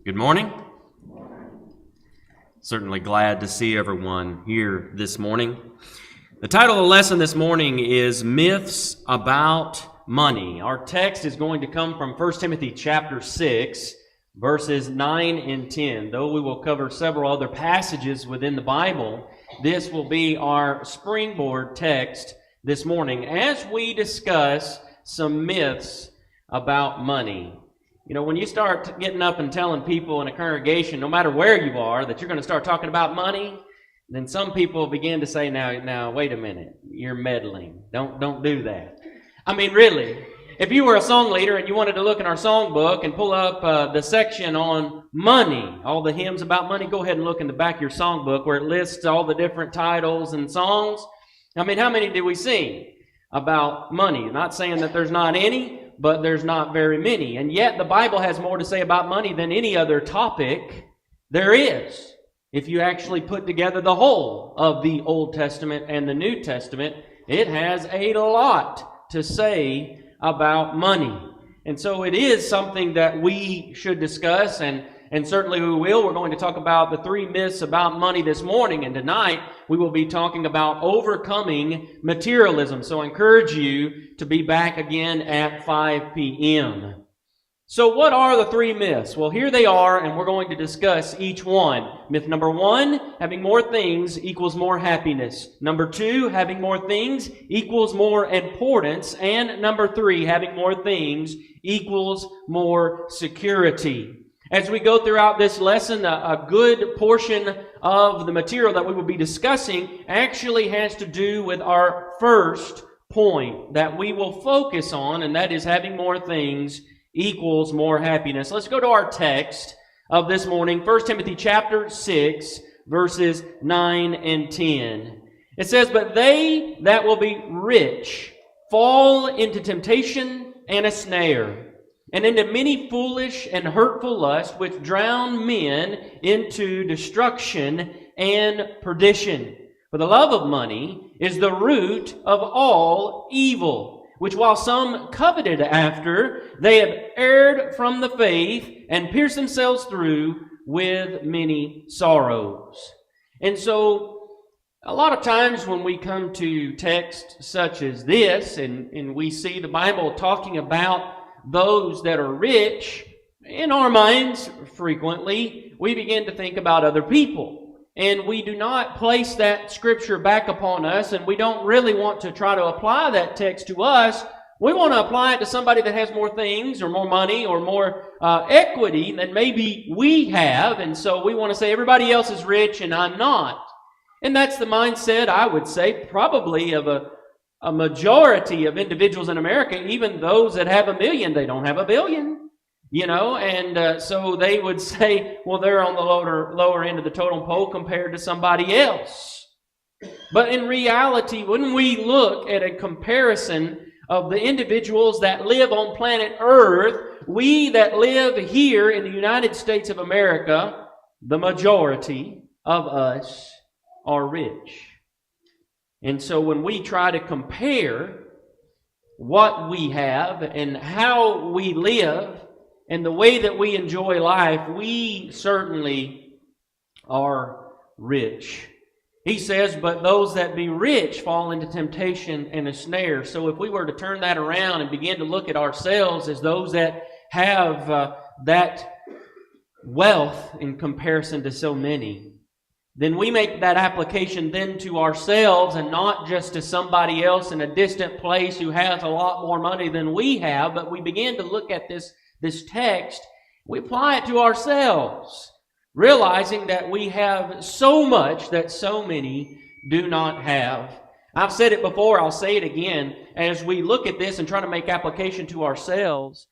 Good morning. Certainly glad to see everyone here this morning. The title of the lesson this morning is Myths About Money. Our text is going to come from 1 Timothy chapter 6, verses 9 and 10. Though we will cover several other passages within the Bible, this will be our springboard text this morning as we discuss some myths about money. You know, when you start getting up and telling people in a congregation, no matter where you are, that you're going to start talking about money, then some people begin to say, now, wait a minute, you're meddling. Don't do that. I mean, really, if you were a song leader and you wanted to look in our songbook and pull up the section on money, all the hymns about money, go ahead and look in the back of your songbook where it lists all the different titles and songs. I mean, how many do we sing about money? Not saying that there's not any, but there's not very many. And yet the Bible has more to say about money than any other topic there is. If you actually put together the whole of the Old Testament and the New Testament, it has a lot to say about money. And so it is something that we should discuss, and certainly we will. We're going to talk about the three myths about money this morning, and tonight we will be talking about overcoming materialism. So I encourage you to be back again at 5 p.m. So what are the three myths? Well, here they are, and we're going to discuss each one. Myth number 1, having more things equals more happiness. Number 2, having more things equals more importance. And number 3, having more things equals more security. As we go throughout this lesson, a good portion of the material that we will be discussing actually has to do with our first point that we will focus on, and that is having more things equals more happiness. Let's go to our text of this morning, 1 Timothy chapter 6, verses 9 and 10. It says, "But they that will be rich fall into temptation and a snare, and into many foolish and hurtful lusts, which drown men into destruction and perdition. For the love of money is the root of all evil, which while some coveted after, they have erred from the faith and pierced themselves through with many sorrows." And so, a lot of times when we come to texts such as this, and we see the Bible talking about those that are rich, in our minds, frequently, we begin to think about other people. And we do not place that scripture back upon us, and we don't really want to try to apply that text to us. We want to apply it to somebody that has more things, or more money, or more equity than maybe we have. And so we want to say everybody else is rich and I'm not. And that's the mindset, I would say, probably of a majority of individuals in America. Even those that have $1 million, they don't have $1 billion, you know, and so they would say, well, they're on the lower end of the totem pole compared to somebody else. But in reality, when we look at a comparison of the individuals that live on planet Earth, we that live here in the United States of America, the majority of us are rich. And so when we try to compare what we have and how we live and the way that we enjoy life, we certainly are rich. He says, "But those that be rich fall into temptation and a snare." So if we were to turn that around and begin to look at ourselves as those that have that wealth in comparison to so many, then we make that application then to ourselves and not just to somebody else in a distant place who has a lot more money than we have, but we begin to look at this text, we apply it to ourselves, realizing that we have so much that so many do not have. I've said it before, I'll say it again, as we look at this and try to make application to ourselves.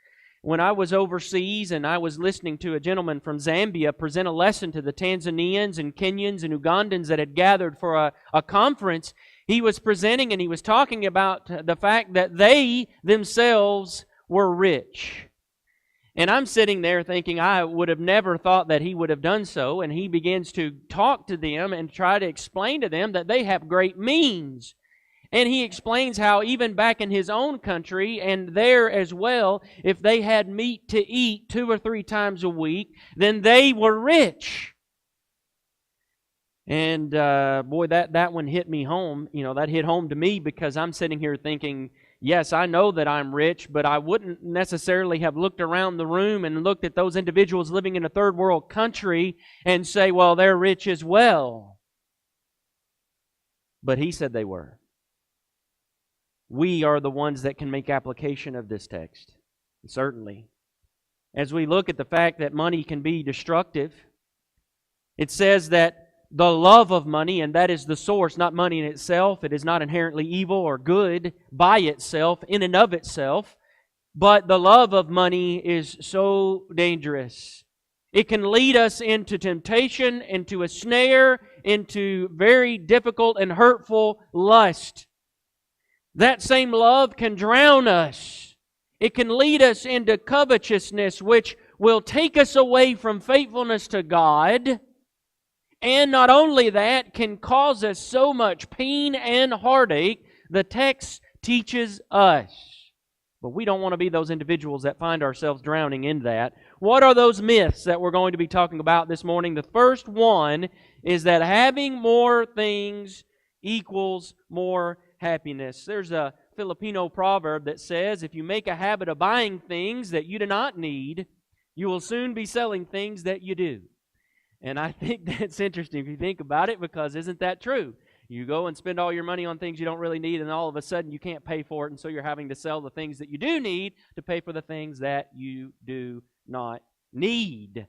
When I was overseas and I was listening to a gentleman from Zambia present a lesson to the Tanzanians and Kenyans and Ugandans that had gathered for a conference, he was presenting and he was talking about the fact that they themselves were rich. And I'm sitting there thinking I would have never thought that he would have done so. And he begins to talk to them and try to explain to them that they have great means. And he explains how even back in his own country and there as well, if they had meat to eat 2 or 3 times a week, then they were rich. And boy, that one hit me home. You know, that hit home to me because I'm sitting here thinking, yes, I know that I'm rich, but I wouldn't necessarily have looked around the room and looked at those individuals living in a third world country and say, well, they're rich as well. But he said they were. We are the ones that can make application of this text. Certainly. As we look at the fact that money can be destructive, it says that the love of money, and that is the source, not money in itself. It is not inherently evil or good by itself, in and of itself. But the love of money is so dangerous. It can lead us into temptation, into a snare, into very difficult and hurtful lust. That same love can drown us. It can lead us into covetousness, which will take us away from faithfulness to God. And not only that, can cause us so much pain and heartache, the text teaches us. But we don't want to be those individuals that find ourselves drowning in that. What are those myths that we're going to be talking about this morning? The first one is that having more things equals more happiness. There's a Filipino proverb that says, if you make a habit of buying things that you do not need, you will soon be selling things that you do. And I think that's interesting if you think about it, because isn't that true? You go and spend all your money on things you don't really need, and all of a sudden you can't pay for it, and so you're having to sell the things that you do need to pay for the things that you do not need.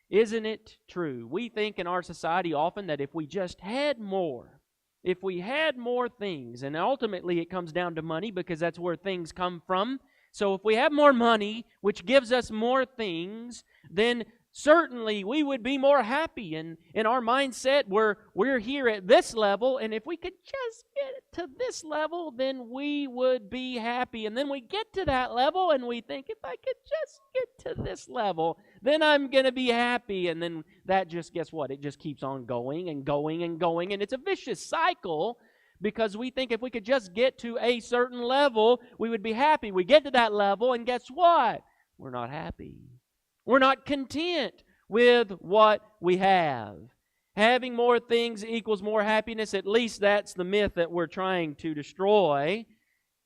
Isn't it true? We think in our society often that if we just had more, if we had more things, and ultimately it comes down to money because that's where things come from. So if we have more money, which gives us more things, then certainly we would be more happy. And in our mindset, we're here at this level, and if we could just get to this level, then we would be happy. And then we get to that level, and we think, if I could just get to this level, then I'm going to be happy. And then that just, guess what? It just keeps on going and going and going, and it's a vicious cycle. Because we think if we could just get to a certain level, we would be happy. We get to that level, and guess what? We're not happy. We're not content with what we have. Having more things equals more happiness. At least that's the myth that we're trying to destroy.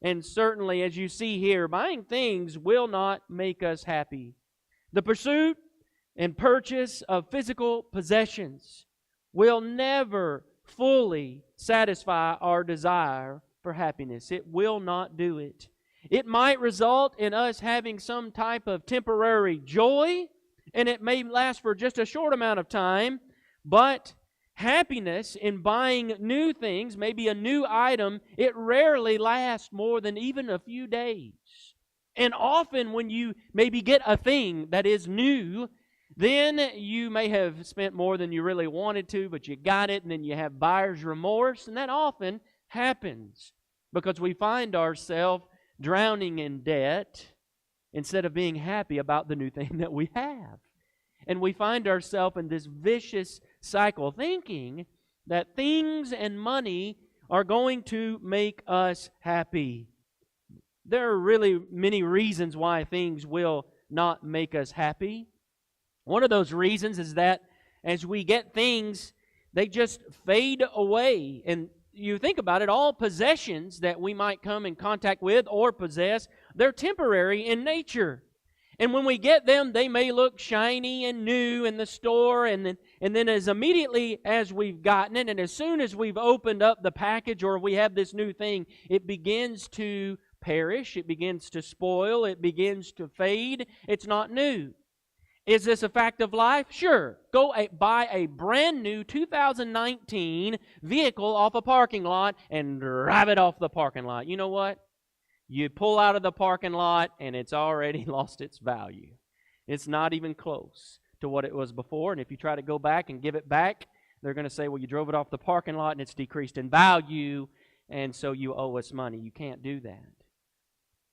And certainly, as you see here, buying things will not make us happy. The pursuit and purchase of physical possessions will never fully satisfy our desire for happiness. It will not do it. It might result in us having some type of temporary joy, and it may last for just a short amount of time, but happiness in buying new things, maybe a new item, it rarely lasts more than even a few days. And often when you maybe get a thing that is new, then you may have spent more than you really wanted to, but you got it, and then you have buyer's remorse, and that often happens because we find ourselves drowning in debt instead of being happy about the new thing that we have. And we find ourselves in this vicious cycle, thinking that things and money are going to make us happy. There are really many reasons why things will not make us happy. One of those reasons is that as we get things, they just fade away. And you think about it, all possessions that we might come in contact with or possess, they're temporary in nature. And when we get them, they may look shiny and new in the store, and then as immediately as we've gotten it, and as soon as we've opened up the package or we have this new thing, it begins to perish, it begins to spoil, it begins to fade. It's not new. Is this a fact of life? Sure. Go buy a brand new 2019 vehicle off a parking lot and drive it off the parking lot. You know what? You pull out of the parking lot and it's already lost its value. It's not even close to what it was before. And if you try to go back and give it back, they're going to say, well, you drove it off the parking lot and it's decreased in value, and so you owe us money. You can't do that.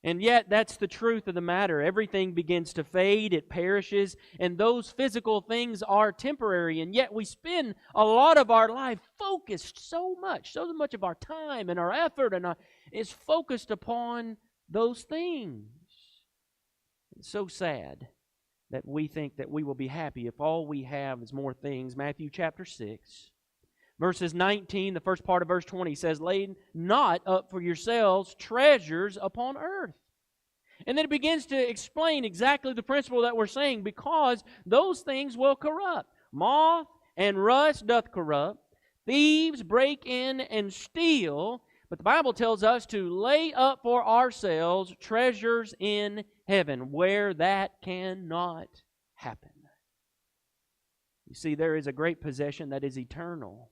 And yet, that's the truth of the matter. Everything begins to fade, it perishes, and those physical things are temporary. And yet, we spend a lot of our life focused so much of our time and our effort is focused upon those things. It's so sad that we think that we will be happy if all we have is more things. Matthew chapter 6. Verses 19, the first part of verse 20 says, "Lay not up for yourselves treasures upon earth." And then it begins to explain exactly the principle that we're saying, because those things will corrupt. Moth and rust doth corrupt. Thieves break in and steal. But the Bible tells us to lay up for ourselves treasures in heaven, where that cannot happen. You see, there is a great possession that is eternal,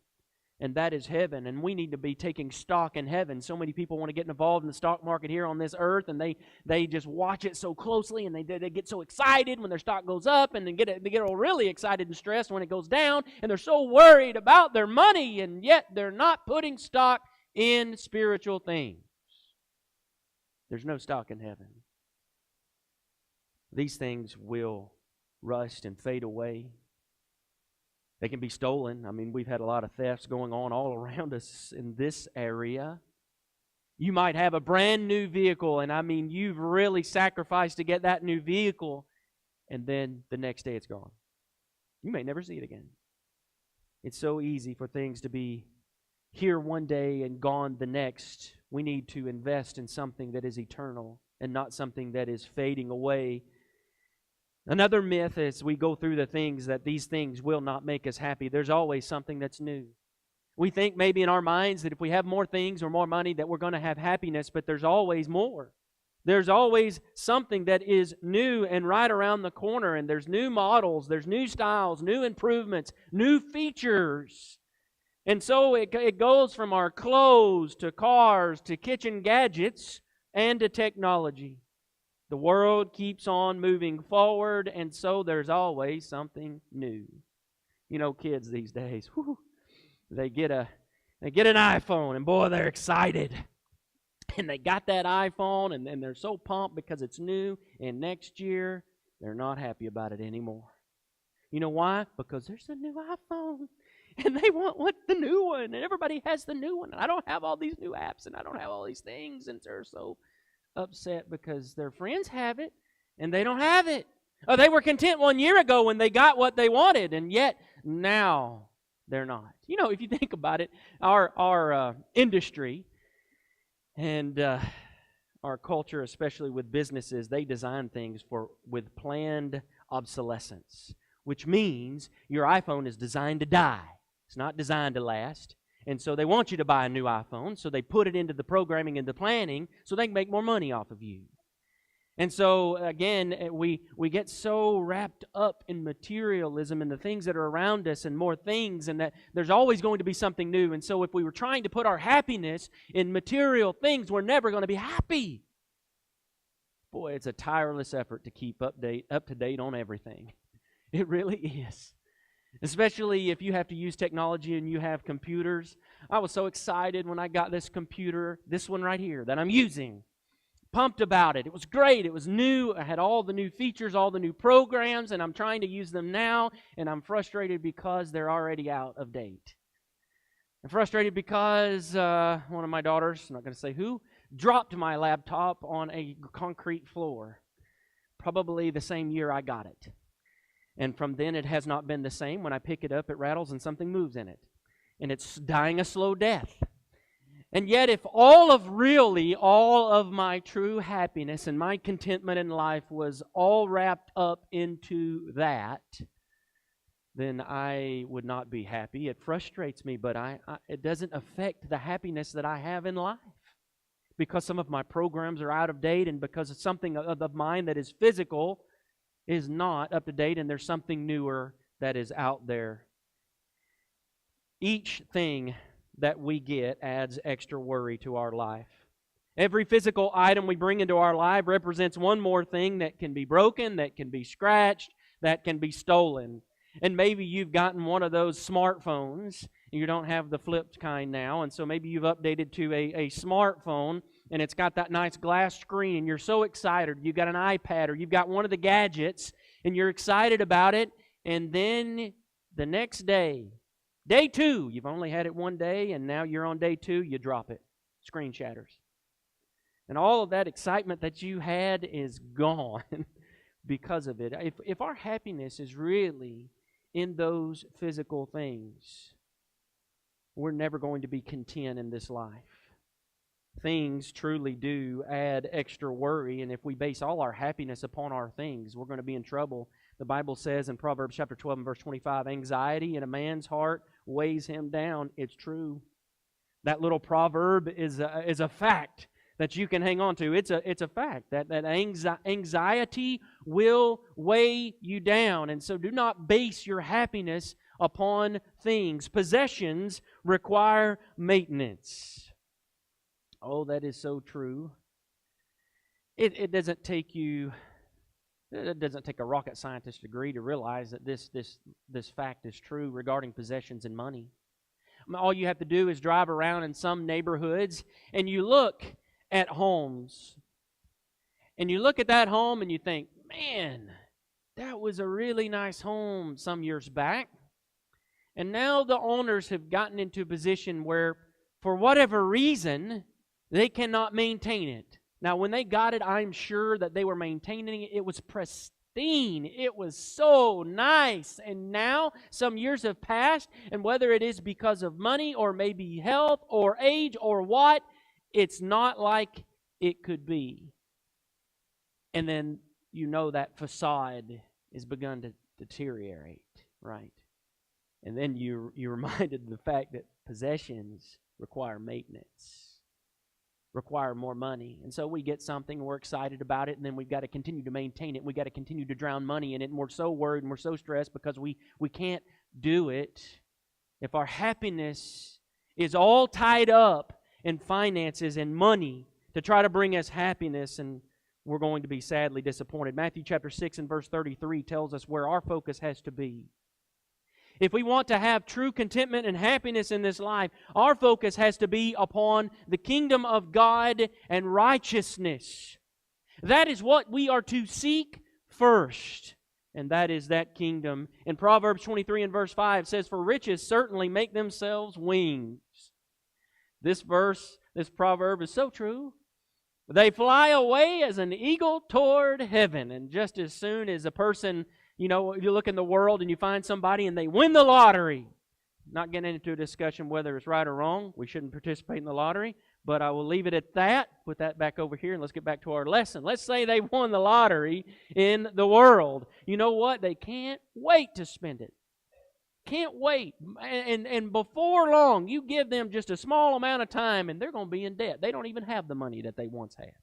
and that is heaven. And we need to be taking stock in heaven. So many people want to get involved in the stock market here on this earth, and they just watch it so closely, and they get so excited when their stock goes up, and they get all really excited and stressed when it goes down, and they're so worried about their money, and yet they're not putting stock in spiritual things. There's no stock in heaven. These things will rust and fade away. They can be stolen. I mean, we've had a lot of thefts going on all around us in this area. You might have a brand new vehicle, and I mean, you've really sacrificed to get that new vehicle, and then the next day it's gone. You may never see it again. It's so easy for things to be here one day and gone the next. We need to invest in something that is eternal and not something that is fading away. Another myth as we go through the things that these things will not make us happy. There's always something that's new. We think maybe in our minds that if we have more things or more money that we're going to have happiness, but there's always more. There's always something that is new and right around the corner, and there's new models, there's new styles, new improvements, new features. And so it goes from our clothes to cars to kitchen gadgets and to technology. The world keeps on moving forward, and so there's always something new. You know, kids these days, they get an iPhone, and boy, they're excited. And they got that iPhone, and they're so pumped because it's new, and next year, they're not happy about it anymore. You know why? Because there's a new iPhone, and they want the new one, and everybody has the new one. And I don't have all these new apps, and I don't have all these things, and they're so upset because their friends have it and they don't have it. Oh, they were content 1 year ago when they got what they wanted, and yet now they're not. You know, if you think about it, our industry and our culture, especially with businesses, they design things with planned obsolescence, which means your iPhone is designed to die. It's not designed to last. And so they want you to buy a new iPhone, so they put it into the programming and the planning so they can make more money off of you. And so, again, we get so wrapped up in materialism and the things that are around us and more things, and that there's always going to be something new. And so if we were trying to put our happiness in material things, we're never going to be happy. Boy, it's a tireless effort to keep up to date on everything. It really is. Especially if you have to use technology and you have computers. I was so excited when I got this computer, this one right here, that I'm using. Pumped about it. It was great. It was new. I had all the new features, all the new programs, and I'm trying to use them now, and I'm frustrated because they're already out of date. I'm frustrated because one of my daughters, I'm not going to say who, dropped my laptop on a concrete floor. Probably the same year I got it. And from then, it has not been the same. When I pick it up, it rattles and something moves in it. And it's dying a slow death. And yet, if all of my true happiness and my contentment in life was all wrapped up into that, then I would not be happy. It frustrates me, but it doesn't affect the happiness that I have in life. Because some of my programs are out of date, and because it's something of mine that is physical is not up to date, and there's something newer that is out there. Each thing that we get adds extra worry to our life. Every physical item we bring into our life represents one more thing that can be broken, that can be scratched, that can be stolen. And maybe you've gotten one of those smartphones. You don't have the flipped kind now, and so maybe you've updated to a smartphone, and it's got that nice glass screen, and you're so excited. You've got an iPad, or you've got one of the gadgets, and you're excited about it, and then the next day, day 2, you've only had it one day, and now you're on day 2, you drop it. Screen shatters. And all of that excitement that you had is gone because of it. If our happiness is really in those physical things, we're never going to be content in this life. Things truly do add extra worry, and if we base all our happiness upon our things, we're going to be in trouble. The Bible says in Proverbs chapter 12 and verse 25, anxiety in a man's heart weighs him down. It's true. That little proverb is a fact that you can hang on to. It's a fact that anxiety will weigh you down. And so do not base your happiness upon things. Possessions require maintenance. Oh, that is so true. It doesn't take a rocket scientist degree to realize that this fact is true regarding possessions and money. All you have to do is drive around in some neighborhoods and you look at homes. And you look at that home and you think, man, that was a really nice home some years back. And now the owners have gotten into a position where, for whatever reason, they cannot maintain it. Now, when they got it, I'm sure that they were maintaining it. It was pristine. It was so nice. And now, some years have passed, and whether it is because of money or maybe health or age or what, it's not like it could be. And then you know that facade is begun to deteriorate, right? And then you're reminded of the fact that possessions require maintenance, require more money. And so we get something, we're excited about it, and then we've got to continue to maintain it. We've got to continue to drown money in it, and we're so worried and we're so stressed because we can't do it. If our happiness is all tied up in finances and money to try to bring us happiness, and we're going to be sadly disappointed. Matthew chapter 6 and verse 33 tells us where our focus has to be. If we want to have true contentment and happiness in this life, our focus has to be upon the kingdom of God and righteousness. That is what we are to seek first, and that is that kingdom. In Proverbs 23 and verse 5 says, "For riches certainly make themselves wings." This proverb is so true. They fly away as an eagle toward heaven. And just as soon as a person, you look in the world and you find somebody and they win the lottery. Not getting into a discussion whether it's right or wrong. We shouldn't participate in the lottery. But I will leave it at that. Put that back over here and let's get back to our lesson. Let's say they won the lottery in the world. You know what? They can't wait to spend it. Can't wait. And before long, you give them just a small amount of time and they're going to be in debt. They don't even have the money that they once had.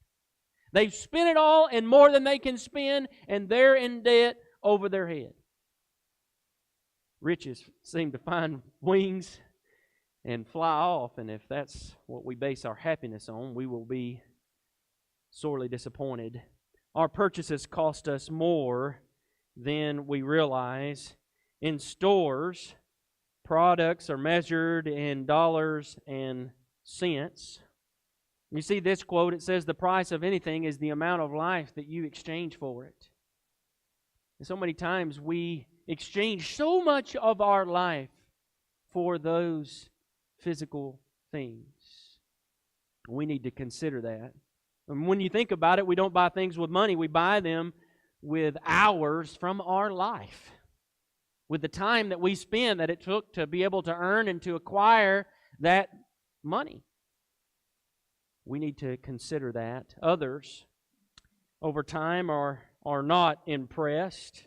They've spent it all and more than they can spend, and they're in debt over their head. Riches seem to find wings and fly off, and if that's what we base our happiness on, we will be sorely disappointed. Our purchases cost us more than we realize. In stores, products are measured in dollars and cents. You see this quote, it says, "The price of anything is the amount of life that you exchange for it." And so many times we exchange so much of our life for those physical things. We need to consider that. And when you think about it, we don't buy things with money. We buy them with hours from our life. With the time that we spend, that it took to be able to earn and to acquire that money. We need to consider that. Others, over time, are not impressed.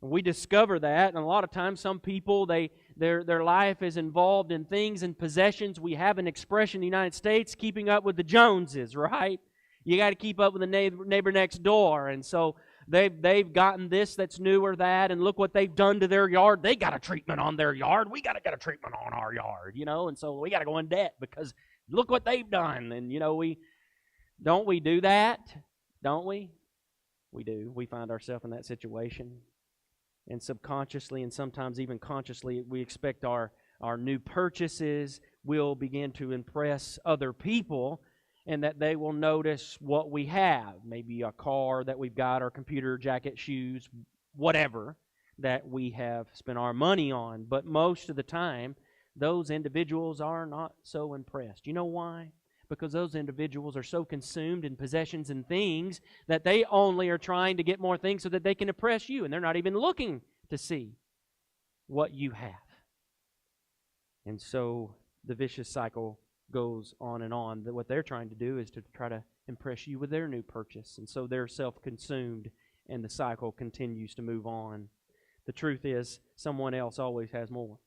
We discover that, and a lot of times some people, their life is involved in things and possessions. We have an expression in the United States, keeping up with the Joneses, right? You got to keep up with the neighbor next door, and so they've gotten this that's new or that, and look what they've done to their yard. They got a treatment on their yard. We got to get a treatment on our yard, and so we got to go in debt because look what they've done. And we do that, don't we? We do. We find ourselves in that situation, and subconsciously and sometimes even consciously, we expect our new purchases will begin to impress other people. and that they will notice what we have, maybe a car that we've got, or computer, jacket, shoes, whatever that we have spent our money on. But most of the time, those individuals are not so impressed. You know why? Because those individuals are so consumed in possessions and things that they only are trying to get more things so that they can impress you, and they're not even looking to see what you have. And so the vicious cycle goes on and on. What they're trying to do is to try to impress you with their new purchase. And so they're self-consumed, and the cycle continues to move on. The truth is, someone else always has more.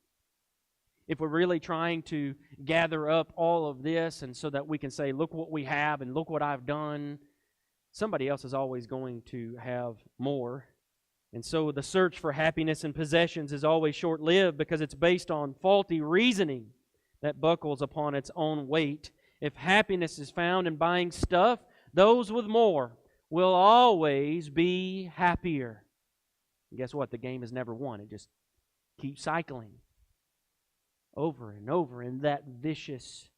If we're really trying to gather up all of this and so that we can say, look what we have and look what I've done, somebody else is always going to have more. And so the search for happiness and possessions is always short-lived because it's based on faulty reasoning that buckles upon its own weight. If happiness is found in buying stuff, those with more will always be happier. And guess what? The game is never won. It just keeps cycling over and over in that vicious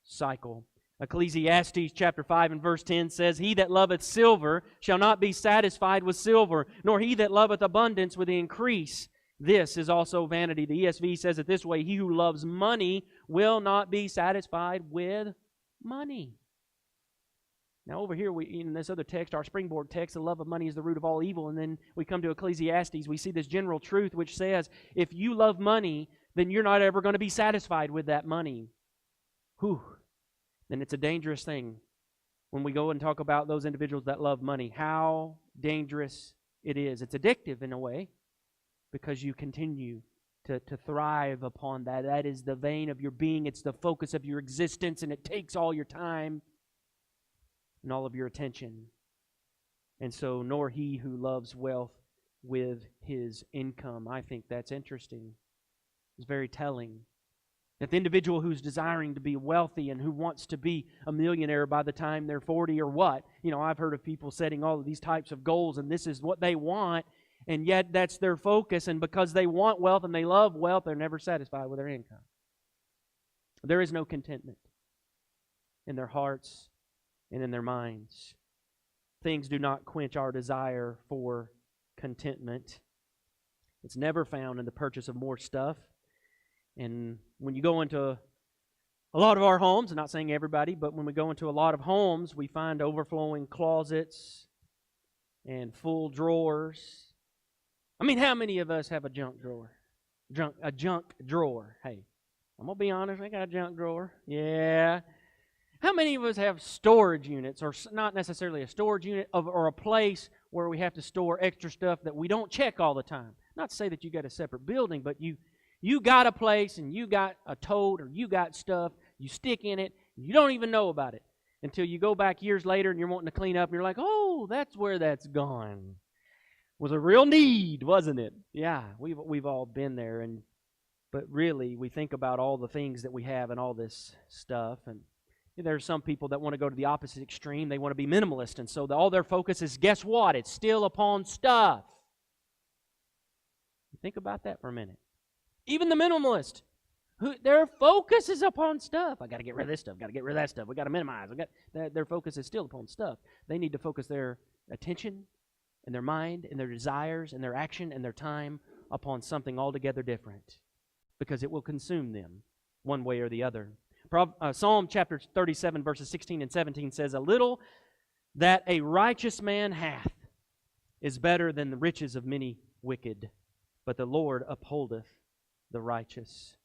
cycle. Ecclesiastes chapter 5 and verse 10 says, He that loveth silver shall not be satisfied with silver, nor he that loveth abundance with increase. This is also vanity. The ESV says it this way, He who loves money will not be satisfied with money. Now over here, in this other text, our springboard text, the love of money is the root of all evil. And then we come to Ecclesiastes, we see this general truth which says, if you love money, then you're not ever going to be satisfied with that money. Whew. Then it's a dangerous thing when we go and talk about those individuals that love money. How dangerous it is. It's addictive in a way because you continue to thrive upon that. That is the vein of your being. It's the focus of your existence, and it takes all your time and all of your attention. And so, nor he who loves wealth with his income. I think that's interesting. It's very telling. That the individual who's desiring to be wealthy and who wants to be a millionaire by the time they're 40 or what. You know, I've heard of people setting all of these types of goals, and this is what they want, and yet that's their focus. And because they want wealth and they love wealth, they're never satisfied with their income. There is no contentment in their hearts and in their minds. Things do not quench our desire for contentment. It's never found in the purchase of more stuff. And when you go into a lot of our homes, I'm not saying everybody, but when we go into a lot of homes, we find overflowing closets and full drawers. I mean, how many of us have a junk drawer? A junk drawer. Hey, I'm going to be honest, I got a junk drawer. Yeah. How many of us have storage units, or not necessarily a storage unit, or a place where we have to store extra stuff that we don't check all the time? Not to say that you got a separate building, but you got a place and you got a tote or you got stuff, you stick in it, and you don't even know about it until you go back years later and you're wanting to clean up and you're like, oh, that's where that's gone. Was a real need, wasn't it? Yeah, we've all been there. But really, we think about all the things that we have and all this stuff. And there's some people that want to go to the opposite extreme. They want to be minimalist. And so all their focus is, guess what? It's still upon stuff. Think about that for a minute. Even the minimalist, their focus is upon stuff. I got to get rid of this stuff. Got to get rid of that stuff. We got to minimize. Their focus is still upon stuff. They need to focus their attention and their mind and their desires and their action and their time upon something altogether different, because it will consume them one way or the other. Psalm chapter 37, verses 16 and 17 says, A little that a righteous man hath is better than the riches of many wicked, but the Lord upholdeth the righteous.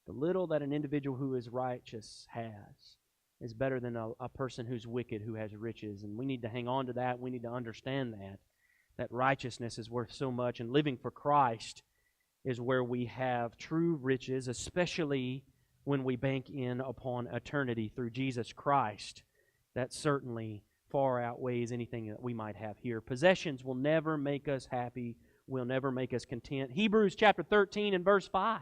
The little that an individual who is righteous has is better than a person who's wicked, who has riches. And we need to hang on to that. We need to understand that righteousness is worth so much. And living for Christ is where we have true riches, especially when we bank in upon eternity through Jesus Christ. That certainly far outweighs anything that we might have here. Possessions will never make us happy, will never make us content. Hebrews chapter 13 and verse 5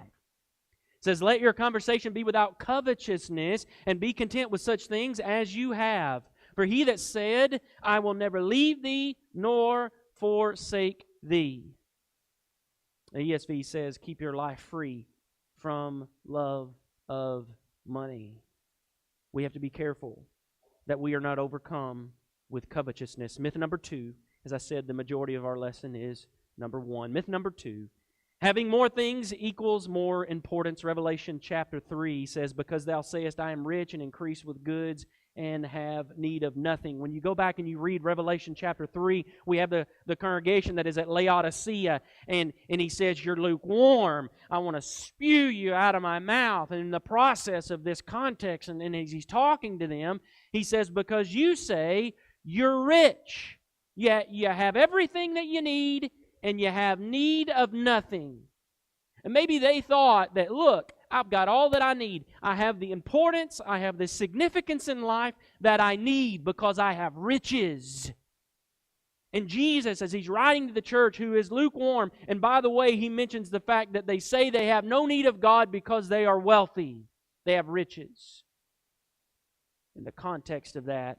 says, Let your conversation be without covetousness, and be content with such things as you have. For he that said, I will never leave thee, nor forsake thee. The ESV says, keep your life free from love of money. We have to be careful that we are not overcome with covetousness. Myth number 2, as I said, the majority of our lesson is number 1. Myth number 2, having more things equals more importance. Revelation chapter 3 says, because thou sayest, I am rich and increase with goods and have need of nothing. When you go back and you read Revelation chapter 3, we have the congregation that is at Laodicea, and he says, you're lukewarm. I want to spew you out of my mouth. And in the process of this context, and as he's talking to them, he says, because you say you're rich, yet you have everything that you need, and you have need of nothing. And maybe they thought that, look, I've got all that I need. I have the importance, I have the significance in life that I need because I have riches. And Jesus, as He's writing to the church who is lukewarm, and by the way, He mentions the fact that they say they have no need of God because they are wealthy. They have riches. In the context of that,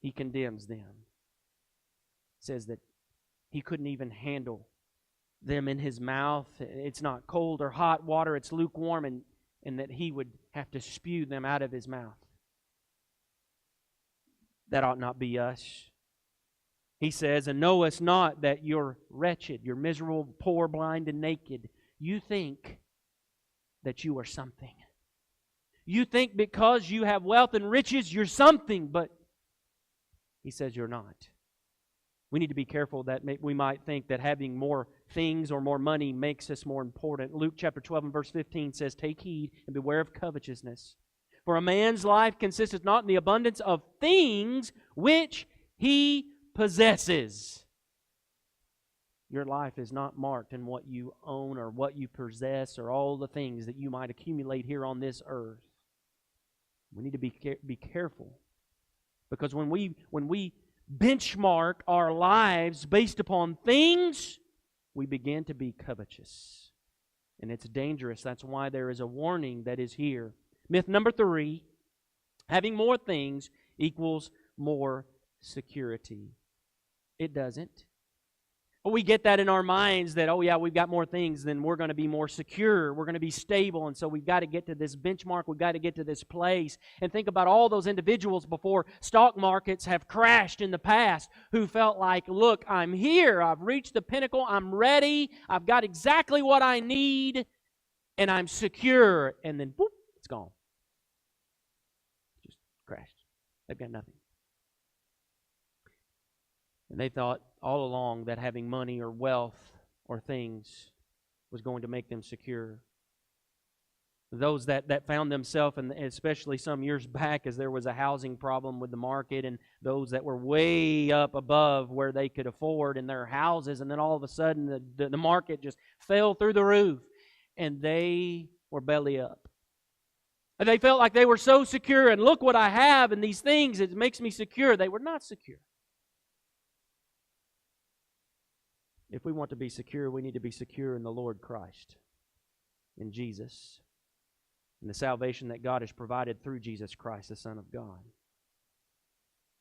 He condemns them. He says that He couldn't even handle them in His mouth. It's not cold or hot water, it's lukewarm, and that He would have to spew them out of His mouth. That ought not be us. He says, and knowest not that you're wretched, you're miserable, poor, blind, and naked. You think that you are something. You think because you have wealth and riches, you're something, but He says you're not. We need to be careful that we might think that having more things or more money makes us more important. Luke chapter 12 and verse 15 says, take heed and beware of covetousness. For a man's life consisteth not in the abundance of things which he possesses. Your life is not marked in what you own or what you possess or all the things that you might accumulate here on this earth. We need to be careful. Because when we benchmark our lives based upon things, we begin to be covetous. And it's dangerous. That's why there is a warning that is here. Myth number 3, having more things equals more security. It doesn't. We get that in our minds that, oh yeah, we've got more things, then we're going to be more secure, we're going to be stable, and so we've got to get to this benchmark, we've got to get to this place. And think about all those individuals before stock markets have crashed in the past who felt like, look, I'm here, I've reached the pinnacle, I'm ready, I've got exactly what I need, and I'm secure. And then, boop, it's gone. Just crashed. They've got nothing. And they thought all along that having money or wealth or things was going to make them secure. Those that found themselves, and especially some years back as there was a housing problem with the market, and those that were way up above where they could afford in their houses, and then all of a sudden the market just fell through the roof, and they were belly up. And they felt like they were so secure, and look what I have, and these things, it makes me secure. They were not secure. If we want to be secure, we need to be secure in the Lord Christ, in Jesus, in the salvation that God has provided through Jesus Christ, the Son of God.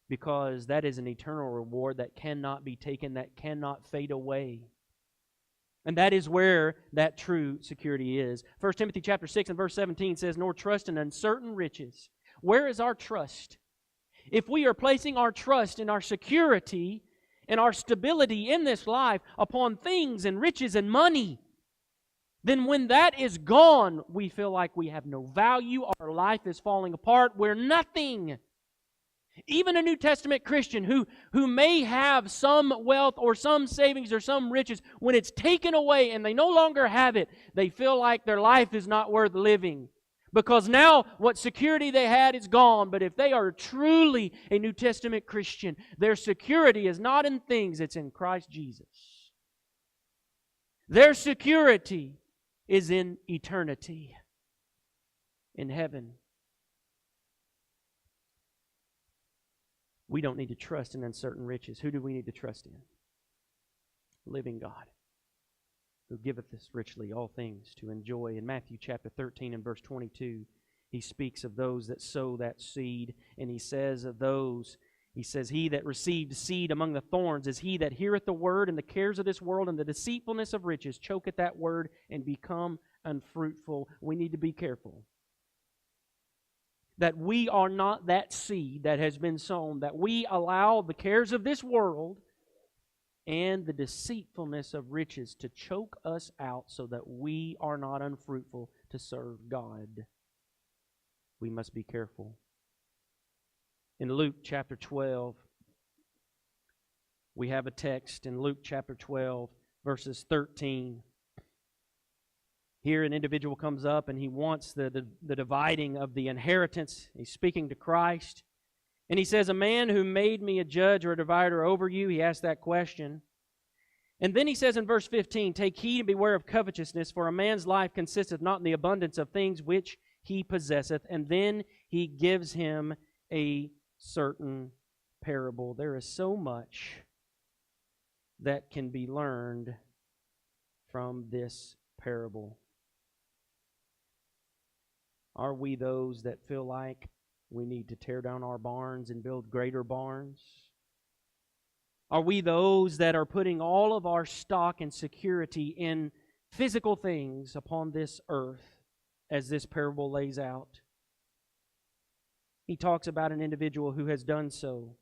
Because that is an eternal reward that cannot be taken, that cannot fade away. And that is where that true security is. 1 Timothy chapter 6 and verse 17 says, nor trust in uncertain riches. Where is our trust? If we are placing our trust in our security and our stability in this life upon things and riches and money, then when that is gone, we feel like we have no value, our life is falling apart, we're nothing. Even a New Testament Christian who may have some wealth or some savings or some riches, when it's taken away and they no longer have it, they feel like their life is not worth living. Because now what security they had is gone. But if they are truly a New Testament Christian, their security is not in things, it's in Christ Jesus. Their security is in eternity, in heaven. We don't need to trust in uncertain riches. Who do we need to trust in? Living God, who giveth us richly all things to enjoy. In Matthew chapter 13 and verse 22, He speaks of those that sow that seed, and He says of those, He says, he that received seed among the thorns is he that heareth the word, and the cares of this world and the deceitfulness of riches choke at that word and become unfruitful. We need to be careful. that we are not that seed that has been sown, that we allow the cares of this world and the deceitfulness of riches to choke us out so that we are not unfruitful to serve God. We must be careful. In Luke chapter 12, we have a text in Luke chapter 12, verses 13. Here an individual comes up and he wants the dividing of the inheritance. He's speaking to Christ. And he says, "A man who made me a judge or a divider over you," he asked that question. And then he says in verse 15, "Take heed and beware of covetousness, for a man's life consisteth not in the abundance of things which he possesseth." And then he gives him a certain parable. There is so much that can be learned from this parable. Are we those that feel like we need to tear down our barns and build greater barns? Are we those that are putting all of our stock and security in physical things upon this earth, as this parable lays out? He talks about an individual who has done so.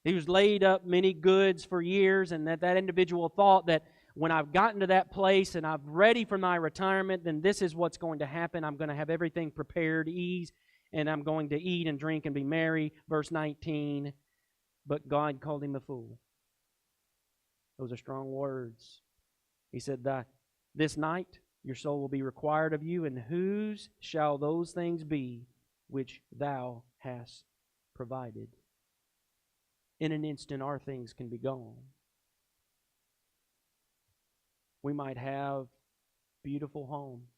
He was laid up many goods for years, and that individual thought that when I've gotten to that place and I'm ready for my retirement, then this is what's going to happen. I'm going to have everything prepared, ease, and I'm going to eat and drink and be merry. Verse 19, but God called him a fool. Those are strong words. He said, "This night your soul will be required of you, and whose shall those things be which thou hast provided?" In an instant, our things can be gone. We might have a beautiful home.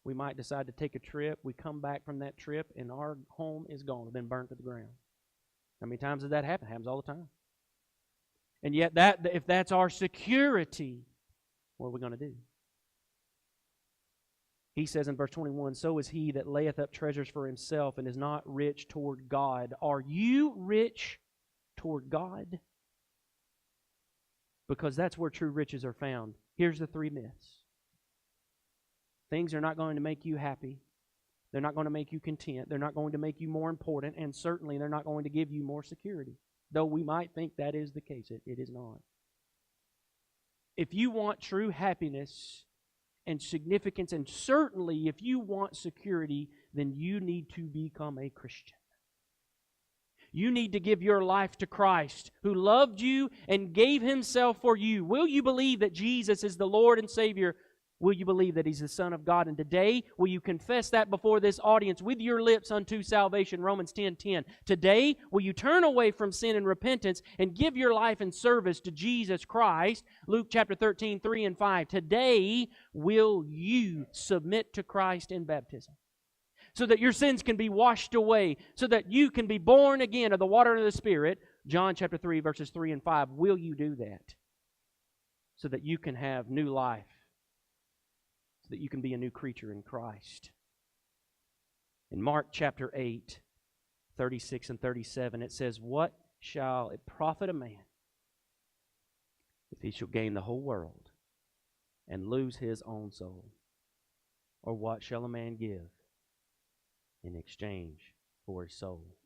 We might decide to take a trip. We come back from that trip, and our home is gone. It's been burnt to the ground. How many times does that happen? It happens all the time. And yet, if that's our security, what are we going to do? He says in verse 21, "So is he that layeth up treasures for himself and is not rich toward God." Are you rich toward God? Because that's where true riches are found. Here's the three myths. Things are not going to make you happy. They're not going to make you content. They're not going to make you more important. And certainly they're not going to give you more security. Though we might think that is the case, it is not. If you want true happiness and significance, and certainly if you want security, then you need to become a Christian. You need to give your life to Christ, who loved you and gave Himself for you. Will you believe that Jesus is the Lord and Savior? Will you believe that He's the Son of God? And today, will you confess that before this audience with your lips unto salvation? Romans 10:10. Today, will you turn away from sin and repentance and give your life in service to Jesus Christ? Luke chapter 13, 3 and 5. Today, will you submit to Christ in baptism, so that your sins can be washed away, so that you can be born again of the water and of the Spirit? John chapter 3, verses 3 and 5. Will you do that? So that you can have new life, so that you can be a new creature in Christ. In Mark chapter 8, 36 and 37, it says, "What shall it profit a man if he shall gain the whole world and lose his own soul? Or what shall a man give in exchange for his soul?"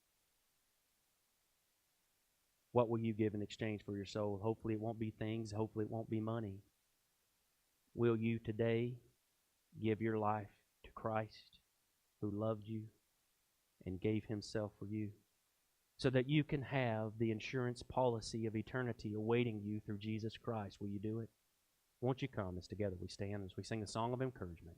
What will you give in exchange for your soul? Hopefully it won't be things. Hopefully it won't be money. Will you today give your life to Christ, who loved you and gave Himself for you, so that you can have the insurance policy of eternity awaiting you through Jesus Christ? Will you do it? Won't you come as together we stand as we sing a song of encouragement?